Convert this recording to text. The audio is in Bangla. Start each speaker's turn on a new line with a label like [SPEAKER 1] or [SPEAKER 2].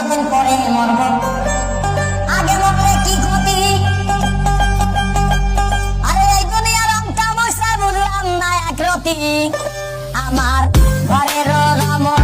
[SPEAKER 1] কদিন পরে মরব, আগে মরলে কি ক্ষতি? আরে এই দুনিয়ার রং তামাশা বুঝলাম না এক রতি। আমার ঘরের রমণী